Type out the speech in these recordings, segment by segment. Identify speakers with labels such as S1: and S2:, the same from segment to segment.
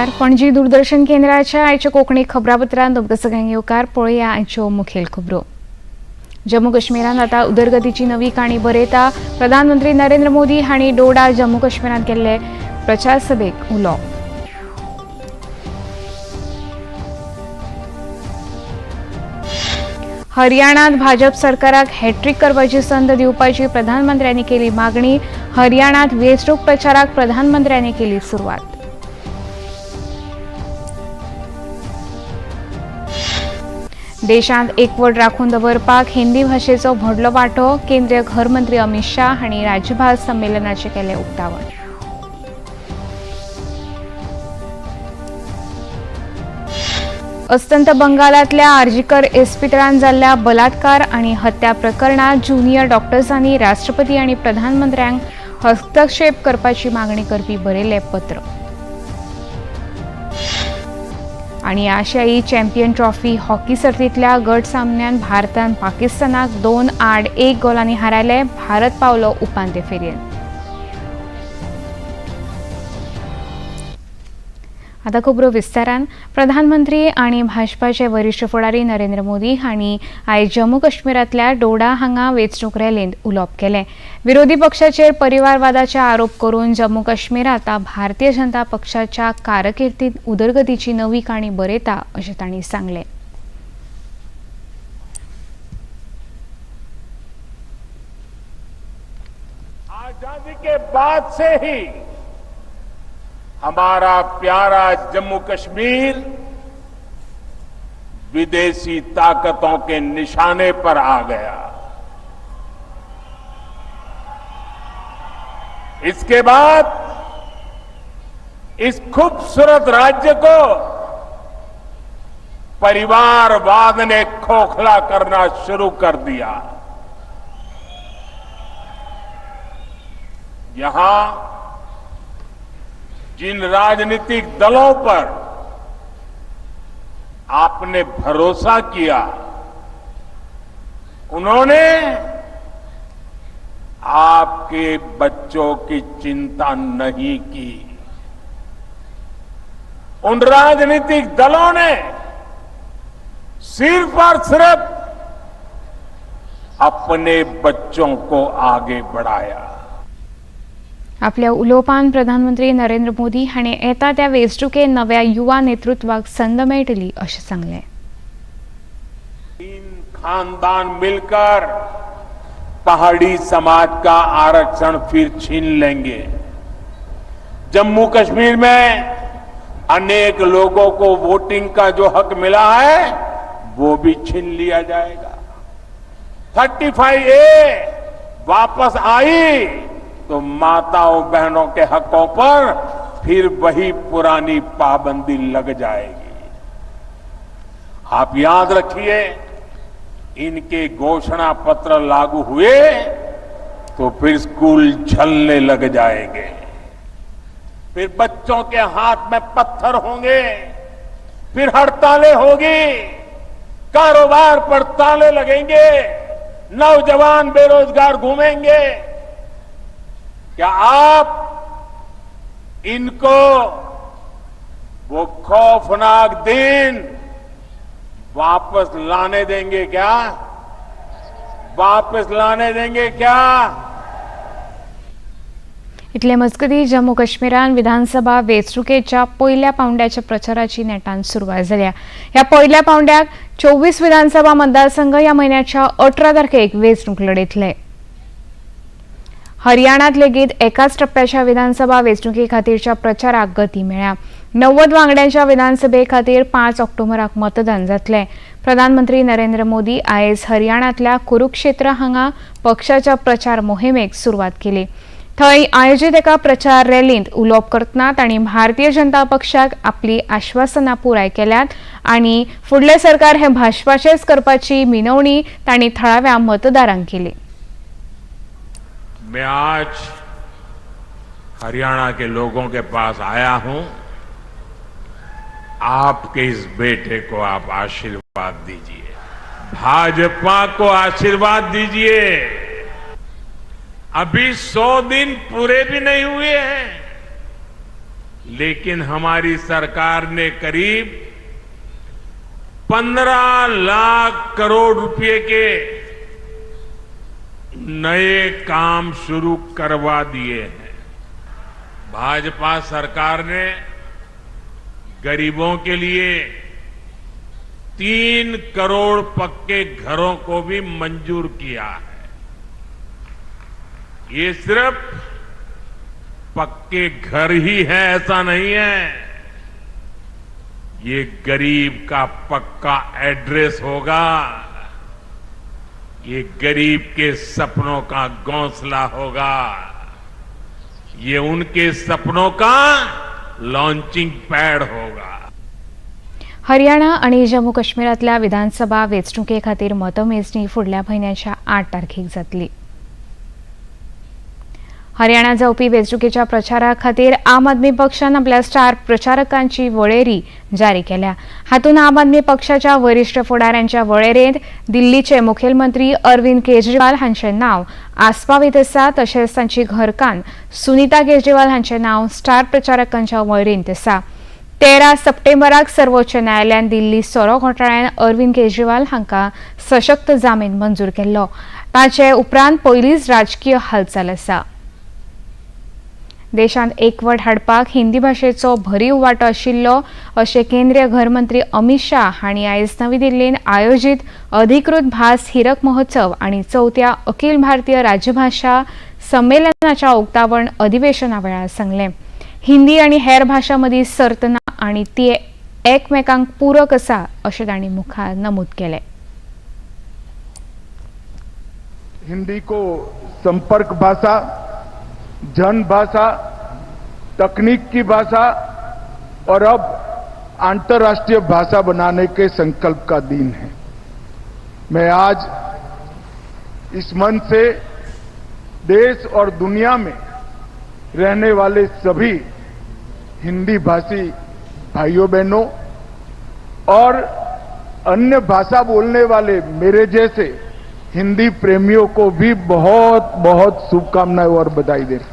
S1: नमस्कार. पणजी दूरदर्शन केंद्राच्या आयच्या कोंकणी खबरापत्रांत तुमकां सगळ्यांक येवकार. पळोवया आयच्यो मुखेल खबरो. जम्मू काश्मीरांत आतां उदरगतीची नवी काणी बरयता. प्रधानमंत्री नरेंद्र मोदी हांणी डोडा जम्मू काश्मीरांत केल्ले प्रचार सभेक उलो. हरियाणात भाजप सरकाराक हॅट्रिक करपाची संद दिवपाची प्रधानमंत्र्यांनी केली मागणी. हरियाणात वेंचणूक प्रचाराक प्रधानमंत्र्यांनी केली सुरवात. देशांत एकवट राखून दवरपाक हिंदी भाशेचो व्हडलो वांटो. केंद्रीय घर मंत्री अमित शाह हांणी राज्यपाल संमेलनाचें केलें उक्तावण. अस्तंत बंगालांतल्या आर्जीकर इस्पितळांत जाल्ल्या बलात्कार आनी हत्या प्रकरणात ज्युनियर डॉक्टर्सांनी राष्ट्रपती आनी प्रधानमंत्र्यांक हस्तक्षेप करपाची मागणी करपी बरयल्लें पत्र. आनी आशियाई चॅम्पियन ट्रॉफी हॉकी सर्तींतल्या गट सामन्यांत भारतान पाकिस्तानाक 2-1 गोलांनी हारयले. भारत पावलो उपांत्य फेरयेंत. आतां खबरो विस्तारान. प्रधानमंत्री आनी भाजपाचे वरिश्ठ फुडारी नरेंद्र मोदी हांणी आयज जम्मू काश्मीरांतल्या डोडा हांगा वेंचणूक रॅलींत उलोवप केलें. विरोधी पक्षाचेर परिवारवादाचे आरोप करून जम्मू काश्मीर आतां भारतीय जनता पक्षाच्या कारकिर्दींत उदरगतीची नवी काणी बरयता अशें तांणी सांगलें.
S2: आजादी के बाद से ही हमारा प्यारा जम्मू कश्मीर विदेशी ताकतों के निशाने पर आ गया. इसके बाद इस खूबसूरत राज्य को परिवारवाद ने खोखला करना शुरू कर दिया. यहां जिन राजनीतिक दलों पर आपने भरोसा किया, उन्होंने आपके बच्चों की चिंता नहीं की. उन राजनीतिक दलों ने सिर्फ और सिर्फ अपने बच्चों को आगे बढ़ाया.
S1: आपल्या उलोवपांत प्रधानमंत्री नरेंद्र मोदी हांणी येता त्या वेंचणुकेत नव्या युवा नेतृत्वाक संद मेळटली अशें सांगलें.
S2: 3 खानदान मिलकर पहाड़ी समाज का आरक्षण फिर छीन लेंगे. जम्मू कश्मीर में अनेक लोगों को वोटिंग का जो हक मिला है वो भी छीन लिया जाएगा. 35A वापस आई तो माताओं बहनों के हकों पर फिर वही पुरानी पाबंदी लग जाएगी. आप याद रखिए, इनके घोषणा पत्र लागू हुए तो फिर स्कूल जलने लग जाएंगे. फिर बच्चों के हाथ में पत्थर होंगे. फिर हड़तालें होगी. कारोबार पर ताले लगेंगे. नौजवान बेरोजगार घूमेंगे. क्या आप इनको वो खौफनाक दिन वापस लाने देंगे क्या? वापस लाने देंगे क्या?
S1: इतले मजगतीं जम्मू काश्मीरान विधानसभा वेंचणुकेच्या पयल्या पावंड्याच्या प्रचाराची नेटान सुरवात जाल्या. ह्या पयल्या पावंड्याक 24 विधानसभा मतदारसंघ ह्या म्हयन्याच्या 18 तारखेक वेंचणूक लढयतले. हरियाणात लेगीत एकाच टप्प्याच्या विधानसभा वेंचणुके खातीरच्या प्रचाराक गती मेळ्ळ्या. 90 वांगड्यांच्या विधानसभे खातीर 5 ऑक्टोबराक मतदान जातलें. प्रधानमंत्री नरेंद्र मोदी आयज हरियाणांतल्या कुरुक्षेत्र हांगा पक्षाच्या प्रचार मोहिमेक सुरवात केली. थंय आयोजीत एका प्रचार रॅलींत उलोवप करतना तांणी भारतीय जनता पक्षाक आपली आश्वासनां पुराय केल्यात आनी फुडलें सरकार हें भाजपाचेंच करपाची विनवणी तांणी थळाव्या मतदारांक केली.
S2: मैं आज हरियाणा के लोगों के पास आया हूं. आपके इस बेटे को आप आशीर्वाद दीजिए. भाजपा को आशीर्वाद दीजिए. अभी 100 दिन पूरे भी नहीं हुए हैं. लेकिन हमारी सरकार ने करीब 15 लाख करोड़ रुपए के नए काम शुरू करवा दिए हैं। भाजपा सरकार ने गरीबों के लिए 3 करोड़ पक्के घरों को भी मंजूर किया है। ये सिर्फ पक्के घर ही है ऐसा नहीं है, ये गरीब का पक्का एड्रेस होगा, ये गरीब के सपनों का घोंसला होगा, ये उनके सपनों का लॉन्चिंग पैड होगा।
S1: हरियाणा आणि जम्मू काश्मीरातल्या विधानसभा वेंचणुके खातीर मतमेजणी फुडल्या म्हयन्याच्या 8 तारखेक जातली। हरियाणा जावपी वेंचणुकेच्या प्रचारा खातीर आम आदमी पक्षान आपल्या स्टार प्रचारकांची वळेरी जारी केल्या। हातूंत आम आदमी पक्षाच्या वरिष्ठ फुडाऱ्यांच्या वळेरेंत दिल्लीचे मुखेलमंत्री अरविंद केजरीवाल हांचें नांव आस्पावीत आसा, तशेंच तांची घरकान्न सुनीता केजरीवाल हांचें नांव स्टार प्रचारकांच्या वळेरेंत आसा। 13 सप्टेंबराक सर्वोच्च न्यायालयान दिल्ली सोरो घोटाळ्यान अरविंद केजरीवाल हांकां सशक्त जामीन मंजूर केल्लो। ताचे उपरांत पयलीच राजकीय हालचाल आसा। देशांत एकवट हाडपाक हिंदी भाशेचो भरीव वांटो आशिल्लो अशें केंद्रीय घरमंत्री अमित शाह हांणी आयज नवी दिल्लींत आयोजीत अधिकृत भास हिरक महोत्सव आनी 4थ्या अखिल भारतीय राजभाषा संमेलनाच्या उक्तावण अधिवेशना वेळार सांगलें। हिंदी आनी हेर भाशां मदीं सर्त ना आनी ती एकमेकांक पूरक आसा अशें तांणी मुखार नमूद केलें।
S3: हिंदी को संपर्क भाषा, जन भाषा, तकनीक की भाषा और अब अंतर्राष्ट्रीय भाषा बनाने के संकल्प का दिन है। मैं आज इस मंच से देश और दुनिया में रहने वाले सभी हिंदी भाषी भाइयों बहनों और अन्य भाषा बोलने वाले मेरे जैसे हिंदी प्रेमियों को भी बहुत बहुत शुभकामनाएं और बधाई देता हूं।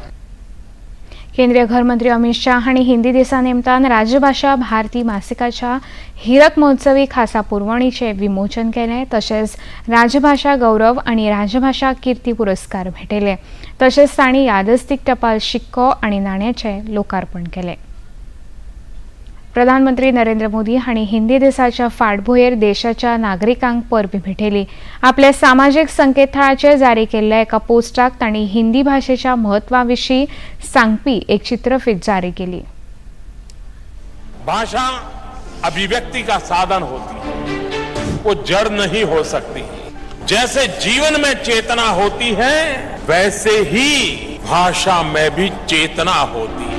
S1: केंद्रीय घरमंत्री अमित शाह हांणी हिंदी दिसा निमतान राजभाषा भारती मासिकाच्या हिरक महोत्सवी खासा पुरवणीचें विमोचन केलें, तशेंच राजभाषा गौरव आनी राजभाषा कीर्ती पुरस्कार भेटयले, तशेंच तांणी यादस्तीक टपाल शिक्को आनी नाण्याचें लोकार्पण केलें। प्रधानमंत्री नरेंद्र मोदी हांणी हिंदी दिसाच्या फाटभुंयेर देशाच्या नागरिकांक परबी भेटयली। आपल्या सामाजीक संकेतथळाचेर जारी केल्ल्या एका पोस्टाक तांणी हिंदी भाशेच्या म्हत्वा विशीं सांगपी एक चित्रफीत जारी केली।
S2: भाषा अभिव्यक्ति का साधन होती है, वो जड़ नहीं हो सकती। जैसे जीवन में चेतना होती है, वैसे ही भाषा में भी चेतना होती है।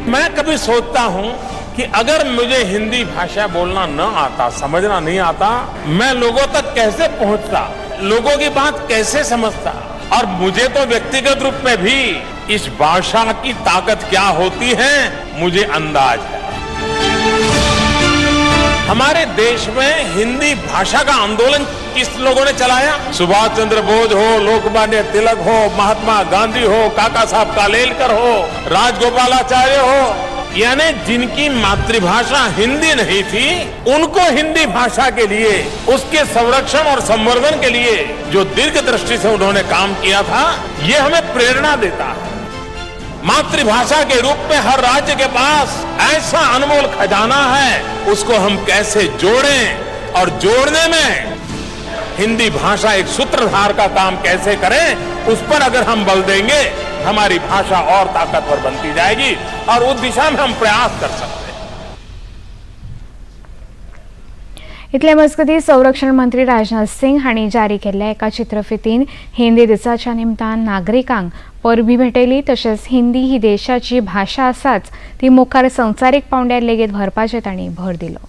S2: मैं कभी सोचता हूं कि अगर मुझे हिंदी भाषा बोलना न आता, समझना नहीं आता, मैं लोगों तक कैसे पहुंचता, लोगों की बात कैसे समझता। और मुझे तो व्यक्तिगत रूप में भी इस भाषा की ताकत क्या होती है मुझे अंदाज है। हमारे देश में हिंदी भाषा का आंदोलन किस लोगों ने चलाया? सुभाष चंद्र बोस हो, लोकमान्य तिलक हो, महात्मा गांधी हो, काका साहब कालेलकर हो, राजगोपालाचार्य हो, यानी जिनकी मातृभाषा हिंदी नहीं थी, उनको हिंदी भाषा के लिए, उसके संरक्षण और संवर्धन के लिए जो दीर्घ दृष्टि से उन्होंने काम किया था, ये हमें प्रेरणा देता है। मातृभाषा के रूप में हर राज्य के पास ऐसा अनमोल खजाना है, उसको हम कैसे जोड़ें और जोड़ने में हिंदी भाषा एक सूत्रधार का काम कैसे करें, उस पर अगर हम बल देंगे, हमारी भाषा और ताकतवर बनती जाएगी और उस दिशा में हम प्रयास कर सकते हैं।
S1: इतले मजगतीं संरक्षण मंत्री राजनाथ सिंग हांणी जारी केल्ल्या एका चित्रफितीन हिंदी दिसाच्या निमतान नागरिकांक परबी भेटयली, तशेंच हिंदी ही देशाची भाषा आसाच ती मुखार संवसारीक पांवड्यार लेगीत व्हरपाचेर तांणी भर दिलो।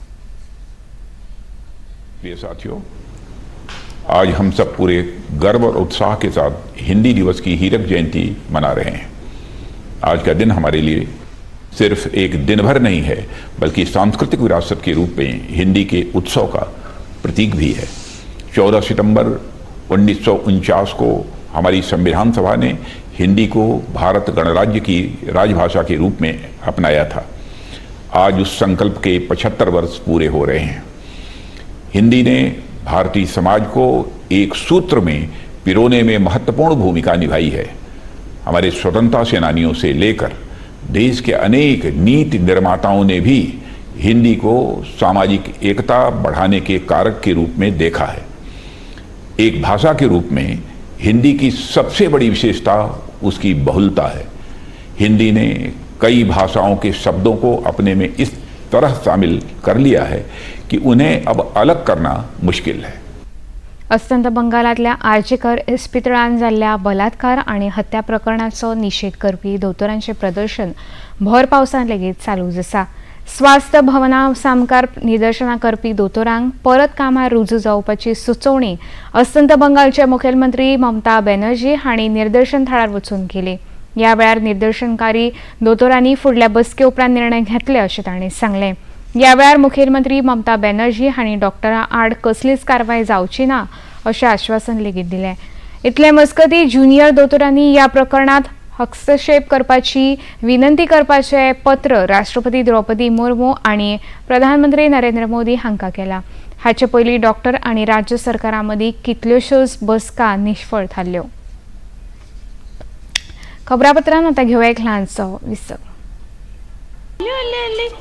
S4: प्रिय साथियों, आज हम सब पूरे गर्व और उत्साह के साथ हिंदी दिवस की हीरक जयंती मना रहे हैं। आज का दिन हमारे लिए सिर्फ एक दिन भर नहीं है, बल्कि सांस्कृतिक विरासत के रूप में हिंदी के उत्सव का प्रतीक भी है। 14 सितंबर 1949 को हमारी संविधान सभा ने हिंदी को भारत गणराज्य की राजभाषा के रूप में अपनाया था। आज उस संकल्प के 75 वर्ष पूरे हो रहे हैं। हिंदी ने भारतीय समाज को एक सूत्र में पिरोने में महत्वपूर्ण भूमिका निभाई है। हमारे स्वतंत्रता सेनानियों से लेकर देश के अनेक नीति निर्माताओं ने भी हिंदी को सामाजिक एकता बढ़ाने के कारक के रूप में देखा है। एक भाषा के रूप में हिंदी की सबसे बड़ी विशेषता उसकी बहुलता है। हिंदी ने कई भाषाओं के शब्दों को अपने में इस तरह शामिल कर लिया है की उन्हें अब अलग करना मुश्किल है।
S1: अस्तंत बंगालातल्या आर्चेकर इस्पितळांत जाल्ल्या बलात्कार आणि हत्या प्रकरणाचो निषेध करपी दोतोरांचे प्रदर्शन भर पावसान लेगीत चालूच आसा। स्वास्थ्य भवना सामकार निदर्शनां करपी दोतोरांक परत कामार रुजू जावपाची सुचोवणी अस्तंत बंगालचे मुखेलमंत्री ममता बॅनर्जी हांणी निदर्शन थळार वचून केली। ह्या वेळार निदर्शनकारी दोतोरांनी फुडल्या बसके उपरांत निर्णय घेतले अशें तांणी सांगलें। ह्या वेळार मुखेलमंत्री ममता बॅनर्जी हांणी डॉक्टरां आड कसलीच कारवाय जावची ना अशें आश्वासन लेगीत दिलें। इतले मजगतीं ज्युनियर दोतोरांनी ह्या प्रकरणात हस्तक्षेप करपाची विनंती करपाचें पत्र राष्ट्रपती द्रौपदी मुर्मू आनी प्रधानमंत्री नरेंद्र मोदी हांकां केलां। हाचे पयलीं डॉक्टर आनी राज्य सरकारां मदीं कितल्योश्योच बसका निश्फळ थारल्यो। खबरापत्रांत आतां घेवया एक ल्हानसो विसर।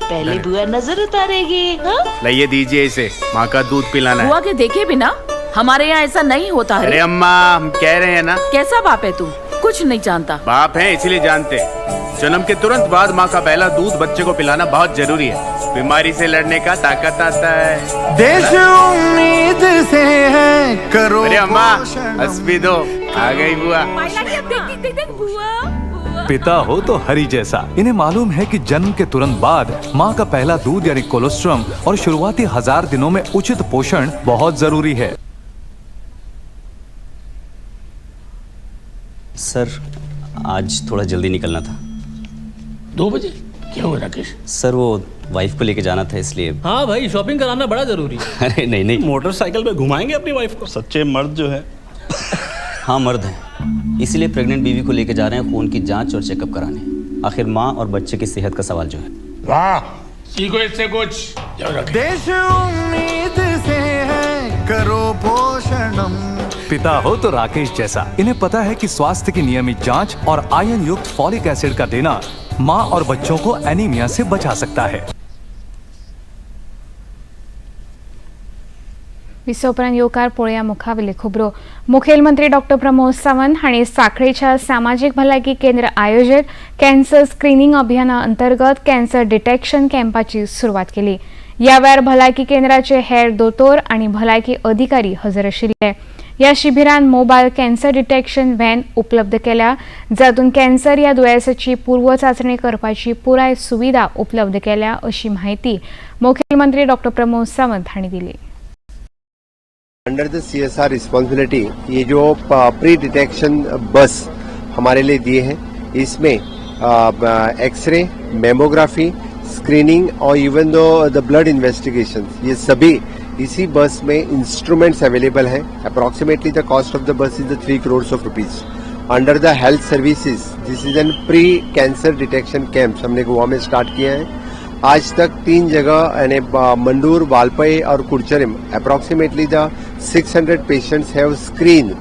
S5: पहले बुआ नजर उतारेगी। हाँ?
S6: लाइए दीजिए इसे, माँ का दूध पिलाना है।
S5: बुआ के देखे बिना हमारे यहाँ ऐसा नहीं होता है।
S6: अरे अम्मा, हम कह रहे हैं ना।
S5: कैसा बाप है तू, कुछ नहीं जानता।
S6: बाप है इसीलिए जानते। जन्म के तुरंत बाद माँ का पहला दूध बच्चे को पिलाना बहुत जरूरी है। बीमारी से लड़ने का ताकत आता है।
S7: देश उम्मीद से है करो।
S6: अरे अम्मा, हंस भी दो, आ गई बुआ।
S8: पिता हो तो हरि जैसा। इन्हें मालूम है कि जन्म के तुरंत बाद माँ का पहला दूध यानी कोलोस्ट्रम और शुरुआती 1000 दिनों में उचित पोषण बहुत जरूरी है।
S9: सर, आज थोड़ा जल्दी निकलना था।
S10: 2 बजे? क्या हुआ राकेश?
S9: सर, वो वाइफ को लेके जाना था इसलिए।
S10: हाँ भाई, शॉपिंग कराना बड़ा जरूरी है।
S9: अरे नहीं,
S10: मोटरसाइकिल पे घुमाएंगे अपनी वाइफ को।
S7: सच्चे मर्द जो है।
S9: हाँ, मर्द हैं, इसीलिए प्रेग्नेंट बीवी को लेके जा रहे हैं खून की जांच और चेकअप कराने। आखिर माँ और बच्चे की सेहत का सवाल जो है।
S10: वाह, सीखो इससे कुछ।
S7: देश उम्मीद से है करो पोषणम।
S8: पिता हो तो राकेश जैसा। इन्हें पता है कि स्वास्थ्य की नियमित जांच और आयरन युक्त फॉलिक एसिड का देना माँ और बच्चों को एनीमिया से बचा सकता है।
S1: विसोपरांत येवकार पळोवया मुखावेली खबरो। मुखेलमंत्री डॉक्टर प्रमोद सावंत हांणी सांखळेच्या सामाजीक भलायकी केंद्र आयोजित कॅन्सर स्क्रीनिंग अभियाना अंतर्गत कॅन्सर डिटेक्शन कॅम्पाची सुरवात केली। ह्या वेळार भलायकी केंद्राचे हेर दोतोर आनी भलायकी अधिकारी हजर आशिल्ले। ह्या शिबिरांत मोबायल कॅन्सर डिटेक्शन व्हॅन उपलब्ध केल्या, जातूंत कॅन्सर ह्या दुयेंसाची पूर्व चांचणी करपाची पुराय सुविधा उपलब्ध केल्या अशी माहिती मुखेलमंत्री डॉक्टर प्रमोद सावंत हांणी दिली।
S11: अंडर द CSR रिस्पॉन्सिबिलिटी ये जो प्री डिटेक्शन बस हमारे लिए दिए हैं, इसमें एक्सरे, मेमोग्राफी, स्क्रीनिंग और even though the blood investigation, ये सभी इसी बस में इंस्ट्रूमेंट्स अवेलेबल हैं। Approximately the cost of the bus is 3 crores of rupees। Under the health services this is an pre cancer detection camps हमने गोवा में start किया है। आज तक 3 जगह यानी मंडूर, वालपई और Curchorem approximately the 600 patients have screen.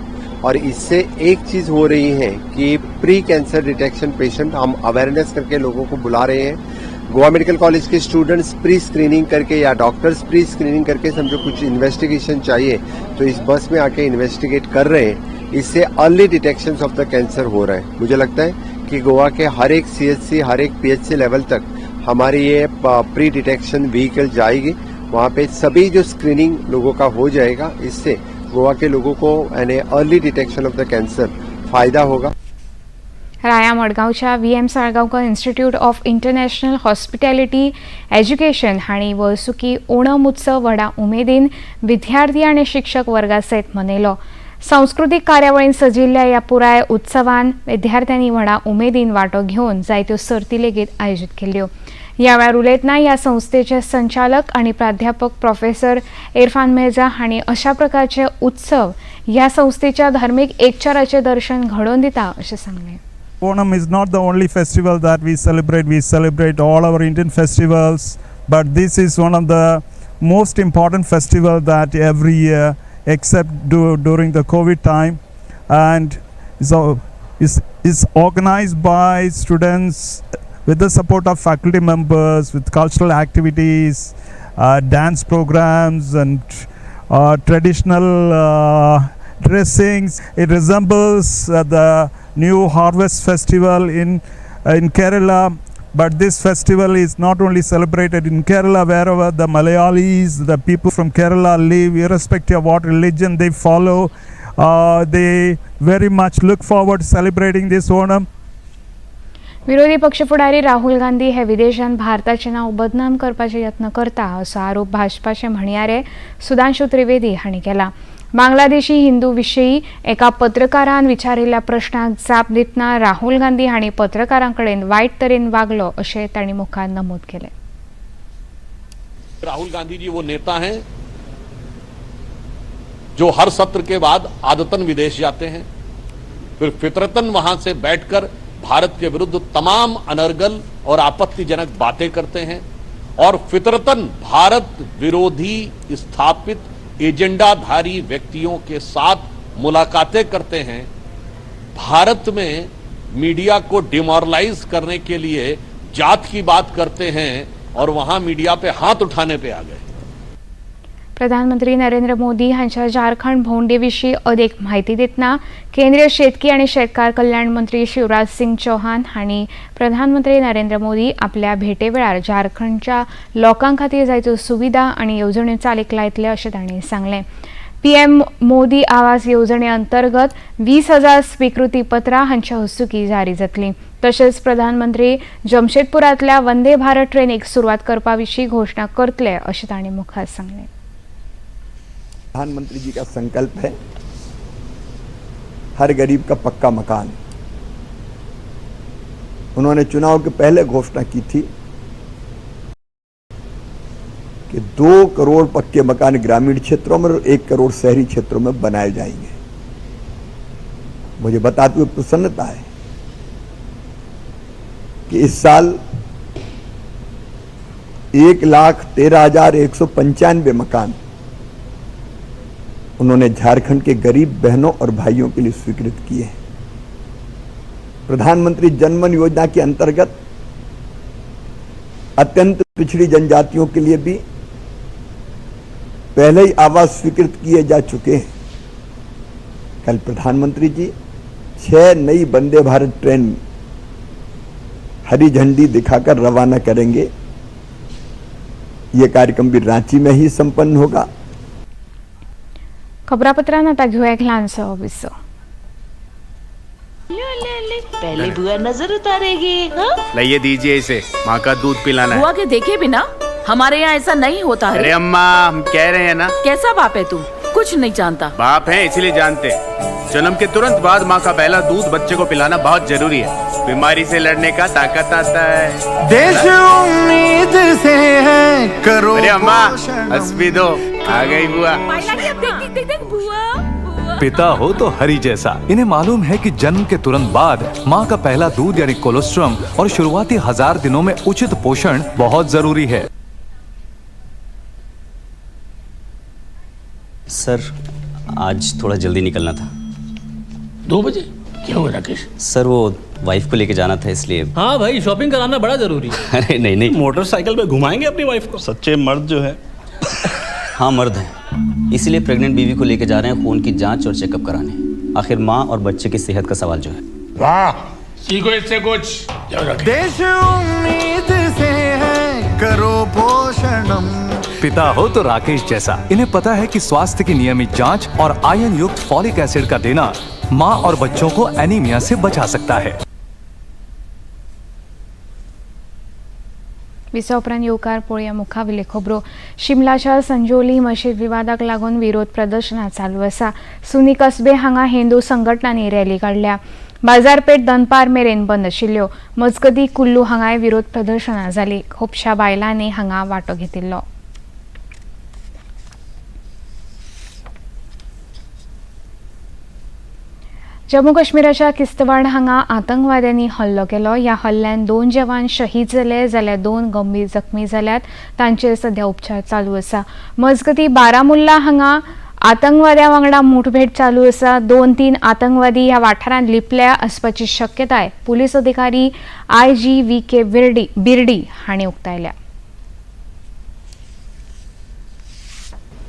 S11: और इससे एक चीज हो रही है कि प्री कैंसर डिटेक्शन पेशेंट हम अवेयरनेस करके लोगों को बुला रहे हैं। गोवा मेडिकल कॉलेज के स्टूडेंट्स प्री स्क्रीनिंग करके या डॉक्टर्स प्री स्क्रीनिंग करके समझो कुछ इन्वेस्टिगेशन चाहिए तो इस बस में आके इन्वेस्टिगेट कर रहे हैं। इससे early detection of the cancer हो रहा है। मुझे लगता है कि गोवा के हर एक CHC, हर एक PHC लेवल तक हमारी ये प्री डिटेक्शन व्हीकल जाएगी। वहाँ पे सभी जो स्क्रीनिंग लोगों का हो जाएगा, इससे गोवा के लोगों को यानी early detection of the cancer फायदा होगा।
S1: राया मडगांवच्या VM Salgaonkar institute of international hospitality education हांणी वर्सुकी ओणम उत्सव व्हडा उमेदीन विद्यार्थी आनी शिक्षक वर्गा सयत मनयलो। सांस्कृतीक कार्यावळीन सजिल्ल्या ह्या पुराय उत्सवान विद्यार्थ्यांनी व्हडा उमेदीन वांटो घेवन जायत्यो सर्ती लेगीत आयोजीत केल्ल्यो। ह्या वेळार उलयतना ह्या संस्थेचे संचालक आनी प्राध्यापक प्रोफेसर इरफान मिर्झा हांणी अशा प्रकारचे उत्सव ह्या संस्थेच्या धार्मीक एकचाराचें दर्शन घडोवन दिता अशें सांगलें।
S12: Onam is not the only festival that we celebrate. We celebrate all our Indian festivals, but this is one of the most important festival that every year, except during the COVID time, and is organized by students with the support of faculty members, with cultural activities, dance programs, and traditional dressings. It resembles the new harvest festival in Kerala, but this festival is not only celebrated in Kerala, wherever the Malayalis, the people from Kerala live, irrespective of what religion they follow, they very much look forward to celebrating this Onam.
S1: विरोधी पक्षफुडारी राहुल गांधी हे विदेशांत भारताचें नांव बदनाम करपाचे यत्न करता असो आरोप भाजपाचे म्हणयारे सुधांशू त्रिवेदी हांणी केला. बांगलादेशी हिंदू विशीं एका पत्रकारान विचारिल्ल्या प्रश्नाक जाप दितना राहुल गांधी हांणी पत्रकारांकडेन वायट तरेन वागलो अशें तांणी मुखार नमूद केलें.
S10: राहुल गांधी जी वो नेता हैं जो हर सत्र के बाद आदतन विदेश जाते हैं, फिर फितरतन वहां से बैठकर भारत के विरुद्ध तमाम अनर्गल और आपत्तिजनक बातें करते हैं और फितरतन भारत विरोधी स्थापित एजेंडाधारी व्यक्तियों के साथ मुलाकातें करते हैं। भारत में मीडिया को डिमोरलाइज करने के लिए जात की बात करते हैं और वहां मीडिया पे हाथ उठाने पे आ गए.
S1: प्रधानमंत्री नरेंद्र मोदी हांच्या झारखंड भोंवडे विशीं अदीक म्हायती दितना केंद्रीय शेतकी आनी शेतकार कल्याण मंत्री शिवराज सिंग चौहान हांणी प्रधानमंत्री नरेंद्र मोदी आपल्या भेटे वेळार झारखंडच्या लोकां खातीर जायत्यो सुविधा आनी येवजण्यो चालीक लायतले अशें तांणी सांगलें. पीएम मोदी आवास येवजणे अंतर्गत 20,000 स्वीकृती पत्रां हांच्या हस्तुकीं जारी जातलीं. तशेंच प्रधानमंत्री जमशेदपुरांतल्या वंदे भारत ट्रेनीक सुरवात करपा विशीं घोशणा करतले अशें तांणी मुखार सांगलें.
S11: प्रधानमंत्री जी का संकल्प है हर गरीब का पक्का मकान. उन्होंने चुनाव के पहले घोषणा की थी कि 2 करोड़ पक्के मकान ग्रामीण क्षेत्रों में और 1 करोड़ शहरी क्षेत्रों में बनाए जाएंगे. मुझे बताते हुए प्रसन्नता है कि इस साल 1,13,195 मकान उन्होंने झारखंड के गरीब बहनों और भाइयों के लिए स्वीकृत किए हैं. प्रधानमंत्री जनमन योजना के अंतर्गत अत्यंत पिछड़ी जनजातियों के लिए भी पहले ही आवास स्वीकृत किए जा चुके हैं. कल प्रधानमंत्री जी 6 नई वंदे भारत ट्रेन हरी झंडी दिखाकर रवाना करेंगे. यह कार्यक्रम भी रांची में ही संपन्न होगा.
S1: खबरापत्रांत आतां घेऊया एक ल्हानसो विसो.
S5: पहले बुआ नजर उतारेगी.
S6: लाइए दीजिए इसे, माँ का दूध पिलाना है.
S5: बुआ के देखे बिना हमारे यहाँ ऐसा नहीं होता है.
S6: अरे अम्मा, हम कह रहे हैं ना.
S5: कैसा बाप है तू, कुछ नहीं जानता.
S6: बाप है इसलिए जानते. जन्म के तुरंत बाद माँ का पहला दूध बच्चे को पिलाना बहुत जरूरी है. बीमारी से लड़ने का ताकत आता है.
S7: देश उम्मीद से है करो.
S6: अरे अम्मा, हंस भी दो. आ गई बुआ.
S8: पिता हो तो हरि जैसा. इन्हें मालूम है कि जन्म के तुरंत बाद माँ का पहला दूध यानी कोलोस्ट्रम और शुरुआती 1000 दिनों में उचित पोषण बहुत जरूरी है.
S9: सर, आज थोड़ा जल्दी निकलना था.
S10: 2 बजे? क्या हुआ राकेश?
S9: सर, वो वाइफ को लेके जाना था इसलिए.
S10: हाँ भाई, शॉपिंग कराना बड़ा जरूरी है.
S9: अरे नहीं,
S10: मोटरसाइकिल पे घुमाएंगे अपनी वाइफ को.
S6: सच्चे मर्द जो है.
S9: हाँ, मर्द हैं. इसीलिए प्रेग्नेंट बीवी को लेके जा रहे हैं खून की जांच और चेकअप कराने. आखिर माँ और बच्चे की सेहत का सवाल जो है.
S10: वाह, सीखो इससे कुछ.
S7: देश उम्मीद से है करो पोषणम.
S8: पिता हो तो राकेश जैसा. इन्हें पता है कि स्वास्थ्य की नियमित जांच और आयरन युक्त फॉलिक एसिड का देना माँ और बच्चों को एनीमिया से बचा सकता है.
S1: विसा उपरांत येवकार पळोवया मुखावेल्यो खबरो. शिमलाच्या संजोली मशीद विवादाक लागून विरोध प्रदर्शनां चालू आसा. सुनी कसबे हांगा हिंदू संघटनांनी रॅली काडल्या. बाजारपेठ दनपार मेरेन बंद आशिल्ल्यो. मजगती कुल्लू हांगाय विरोध प्रदर्शनां जालीं. खुबश्या बायलांनी हांगा वांटो घेतिल्लो. जम्मू काश्मीराच्या किश्तवाड हांगा आतंकवाद्यांनी हल्लो केलो. ह्या हल्ल्यान 2 जवान शहीद जाले जाल्यार 2 गंभीर जखमी जाल्यात. तांचेर सध्या उपचार चालू आसा. मजगती बारामुल्ला हांगा आतंकवाद्यां वांगडा मुठभेड चालू आसा. 2-3 आतंकवादी ह्या वाठारांत लिपल्या आसपाची शक्यताय पुलीस अधिकारी IG VK बिर्डी हांणी उक्तायल्या.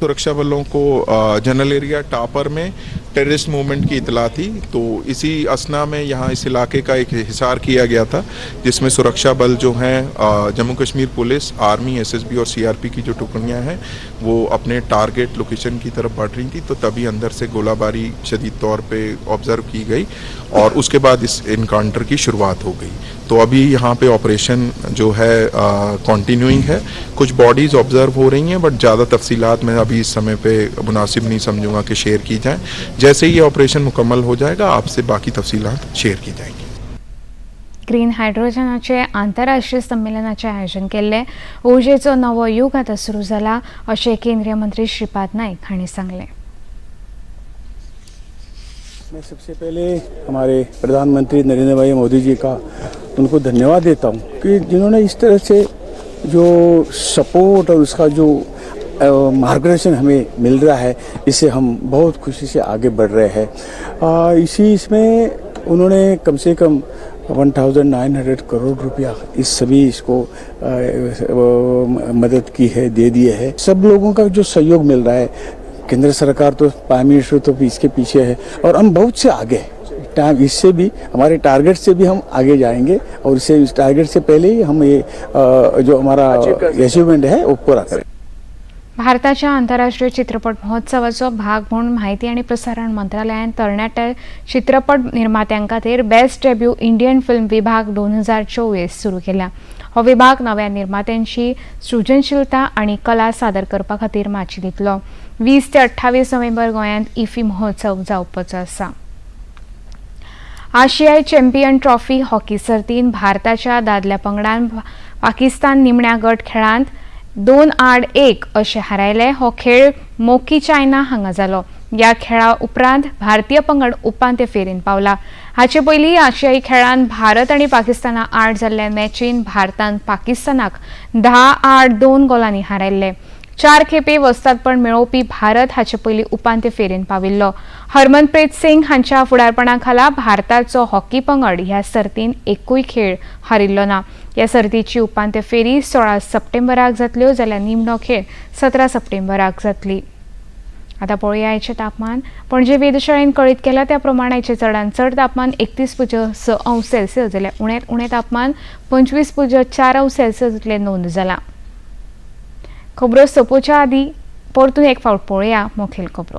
S13: सुरक्षा बलों को जनरल एरिया टापर में टेररिस्ट मूवमेंट की इतला थी, तो इसी असना में यहाँ इस इलाके का एक हिसार किया गया था, जिसमें सुरक्षा बल जो हैं Jammu Kashmir police, army, SSB और CRP की जो टुकड़ियाँ हैं वो अपने टारगेट लोकेशन की तरफ बढ़ रही थी. तो तभी अंदर से गोलाबारी शदीद तौर पे ऑब्जर्व की गई और उसके बाद इस इनकाउंटर की शुरुआत हो गई. तो अभी यहाँ पे ऑपरेशन जो है कंटिन्यूइंग है. कुछ बॉडीज ऑब्जर्व हो रही हैं, बट ज़्यादा तफसीलात मैं अभी इस समय पे मुनासिब नहीं समझूंगा कि शेयर की जाएं. जैसे ही ये ऑपरेशन मुकम्मल हो जाएगा आपसे बाकी तफसीलात शेयर की जाएंगी.
S1: ग्रीन हायड्रोजनाचे आंतरराष्ट्रीय संमेलनाचे आयोजन केल्ले. ऊर्जेचो नवो युग आतां सुरू जाला अशें केंद्रीय मंत्री श्रीपाद नाईक हांणी सांगलें.
S14: मैं सबसे पहले हमारे प्रधानमंत्री नरेंद्र भाई मोदी जी का उनको धन्यवाद देता हूँ कि जिन्होंने इस तरह से जो सपोर्ट और उसका जो मार्गदर्शन हमें मिल रहा है, इससे हम बहुत खुशी से आगे बढ़ रहे हैं. इसमें उन्होंने कम से कम 1900 करोड़ रुपया इस सभी इसको मदद की है, दे दिए है. सब लोगों का जो सहयोग मिल रहा है, केंद्र सरकार तो प्राइम मिनिस्टर तो इसके पीछे है और हम बहुत से आगे टाइम इससे भी हमारे टारगेट से भी हम आगे जाएंगे और इससे इस टारगेट से पहले ही हम ये जो हमारा अचीवमेंट है वो पूरा करें.
S1: भारताच्या आंतरराष्ट्रीय चित्रपट महोत्सवाचो भाग म्हणून माहिती आणि प्रसारण मंत्रालयान तरणाट्या चित्रपट निर्मात्यां खातीर बेस्ट डेब्यू इंडियन फिल्म विभाग 2024 सुरू केला. हो विभाग नव्या निर्मात्यांची सृजनशीलता आणि कला सादर करपा खातीर माची दितलो. 20 ते 28 नोव्हेंबर गोंयांत इफ्फी महोत्सव जावपाचो आसा. आशियाई चॅम्पियन ट्रॉफी हॉकी सर्तीन भारताच्या दादल्या पंगडान पाकिस्तान निमण्या गट खेळांत 2-1 अशें हारयले. हो खेळ मोकी चायना हांगा जालो. ह्या खेळा उपरांत भारतीय पंगड उपांत्य फेरीन पावला. हाचे पयलीं आशियाई खेळांत भारत आनी पाकिस्ताना आड जाल्ल्या मॅचीन भारतान पाकिस्तानाक 10-8 2 गोलांनी हारयल्ले. 4 खेपे वस्तादपण मेळोवपी भारत हाचे पयलीं उपांत्य फेरीन पाविल्लो. हरमनप्रीत सिंग हांच्या फुडारपणा खाला भारताचो हॉकी पंगड ह्या सर्तीन एकूय खेळ हारिल्लो ना. ह्या सर्तीची उपांत्य फेरी 16 सप्टेंबराक जातल्यो जाल्यार निमणो खेळ 17 सप्टेंबराक जातली. आतां पळोवया आयचें तापमान. पणजे वेधशाळेन कळीत केला त्या प्रमाण आयचें चडांत चड तापमान 31.6 अंश सेल्सियस जाल्यार उण्यांत उणें तापमान 25.4 अंश सेल्सियस इतलें नोंद जालां. खबरो सोंपोवच्या आदीं परतून एक फावट पळोवया मुखेल खबरो.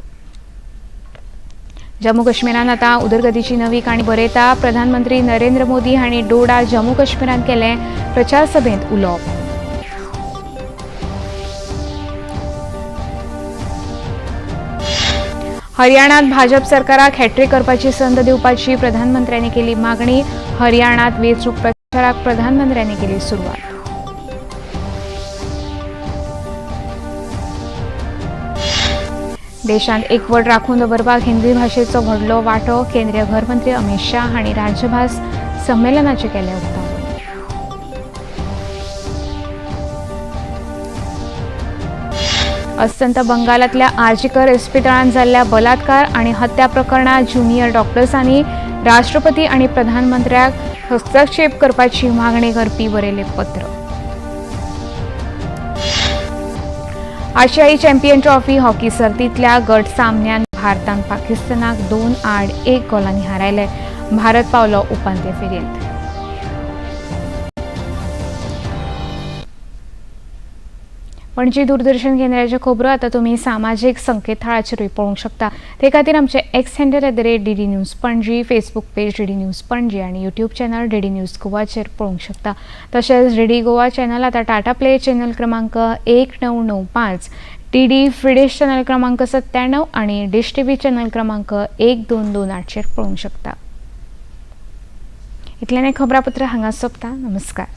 S1: जम्मू काश्मीरान आतां उदरगतीची नवी काणी बरयता. प्रधानमंत्री नरेंद्र मोदी हांणी डोडा जम्मू काश्मीरांत केले प्रचार सभेंत उलोवप. हरियाणात भाजप सरकाराक हॅट्रिक करपाची संद दिवपाची प्रधानमंत्र्यांनी केली मागणी. हरियाणात वेंचणूक प्रचाराक प्रधानमंत्र्यांनी केली सुरवात. देशांत एकवट राखून दवरपाक हिंदी भाशेचो व्हडलो वांटो. केंद्रीय गृहमंत्री अमित शाह हांणी राज्यभास संमेलनाचे केले उक्तावण. अस्तंत बंगालातल्या आर्जीकर इस्पितळांत जाल्ल्या बलात्कार आनी हत्या प्रकरणात ज्युनियर डॉक्टर्सांनी राष्ट्रपती आनी प्रधानमंत्र्याक हस्तक्षेप करपाची मागणी करपी बरयलें पत्र. आशियाई चॅम्पियन ट्रॉफी हॉकी सर्तींतल्या गट सामन्यान भारतान पाकिस्तानाक 2-1 गोलांनी हारयले. भारत पावलो उपांत्य फेरयेंत. पणजी दूरदर्शन केंद्राच्यो खबरो आतां तुमी सामाजीक संकेतथळाचेरूय पळोवंक शकता. ते खातीर आमचे x handle @DD news Panaji, Facebook page DD news Panaji आणि यूट्यूब चॅनल DD न्यूज गोवाचेर पळोवंक शकता. तशेंच DD गोवा चॅनल आतां टाटा प्ले चॅनल क्रमांक 1995, DD फ्री डिश चॅनल क्रमांक 97 आणि डिश TV चॅनल क्रमांक 1228चेर पळोवंक शकता. इतल्यान खबरापत्र हांगा सोंपता. नमस्कार.